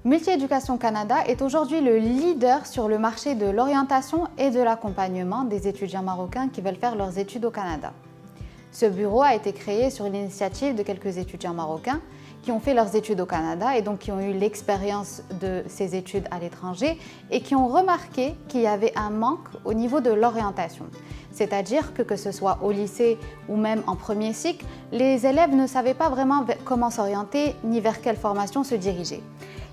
Multi-Éducation Canada est aujourd'hui le leader sur le marché de l'orientation et de l'accompagnement des étudiants marocains qui veulent faire leurs études au Canada. Ce bureau a été créé sur l'initiative de quelques étudiants marocains qui ont fait leurs études au Canada et donc qui ont eu l'expérience de ces études à l'étranger et qui ont remarqué qu'il y avait un manque au niveau de l'orientation. C'est-à-dire que ce soit au lycée ou même en premier cycle, les élèves ne savaient pas vraiment comment s'orienter ni vers quelle formation se diriger.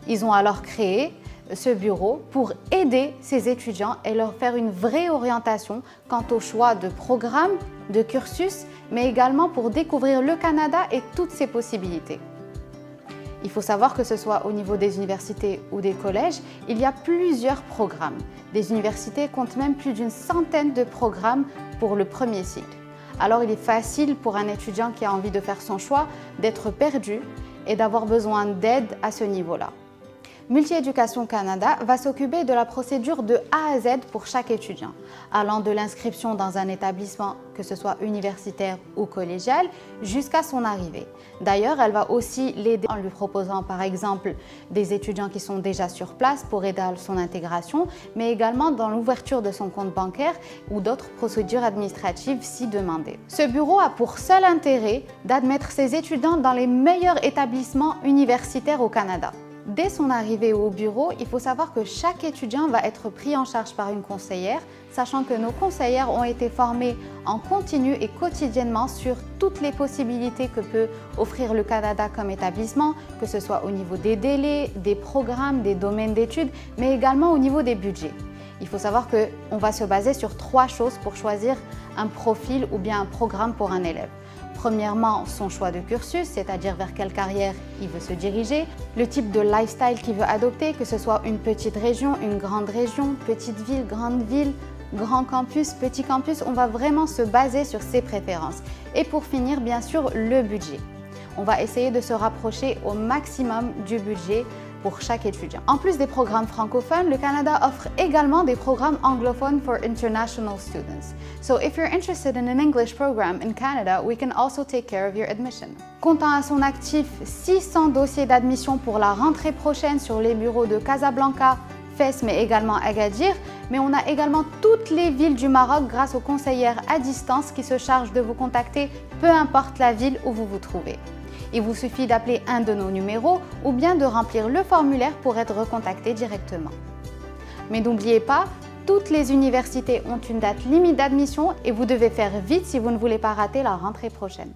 Ils ont alors créé ce bureau pour aider ces étudiants et leur faire une vraie orientation quant au choix de programmes, de cursus, mais également pour découvrir le Canada et toutes ses possibilités. Il faut savoir que ce soit au niveau des universités ou des collèges, il y a plusieurs programmes. Des universités comptent même plus d'une centaine de programmes pour le premier cycle. Alors il est facile pour un étudiant qui a envie de faire son choix d'être perdu et d'avoir besoin d'aide à ce niveau-là. Multi-Éducation Canada va s'occuper de la procédure de A à Z pour chaque étudiant, allant de l'inscription dans un établissement, que ce soit universitaire ou collégial, jusqu'à son arrivée. D'ailleurs, elle va aussi l'aider en lui proposant par exemple des étudiants qui sont déjà sur place pour aider à son intégration, mais également dans l'ouverture de son compte bancaire ou d'autres procédures administratives si demandées. Ce bureau a pour seul intérêt d'admettre ses étudiants dans les meilleurs établissements universitaires au Canada. Dès son arrivée au bureau, il faut savoir que chaque étudiant va être pris en charge par une conseillère, sachant que nos conseillères ont été formées en continu et quotidiennement sur toutes les possibilités que peut offrir le Canada comme établissement, que ce soit au niveau des délais, des programmes, des domaines d'études, mais également au niveau des budgets. Il faut savoir qu'on va se baser sur 3 choses pour choisir un profil ou bien un programme pour un élève. Premièrement, son choix de cursus, c'est-à-dire vers quelle carrière il veut se diriger, le type de lifestyle qu'il veut adopter, que ce soit une petite région, une grande région, petite ville, grande ville, grand campus, petit campus, on va vraiment se baser sur ses préférences. Et pour finir, bien sûr, le budget. On va essayer de se rapprocher au maximum du budget pour chaque étudiant. En plus des programmes francophones, le Canada offre également des programmes anglophones for international students. So if you're interested in an English program in Canada, we can also take care of your admission. Comptant à son actif 600 dossiers d'admission pour la rentrée prochaine sur les bureaux de Casablanca, Fès, mais également Agadir, mais on a également toutes les villes du Maroc grâce aux conseillères à distance qui se chargent de vous contacter, peu importe la ville où vous vous trouvez. Il vous suffit d'appeler un de nos numéros ou bien de remplir le formulaire pour être recontacté directement. Mais n'oubliez pas, toutes les universités ont une date limite d'admission et vous devez faire vite si vous ne voulez pas rater la rentrée prochaine.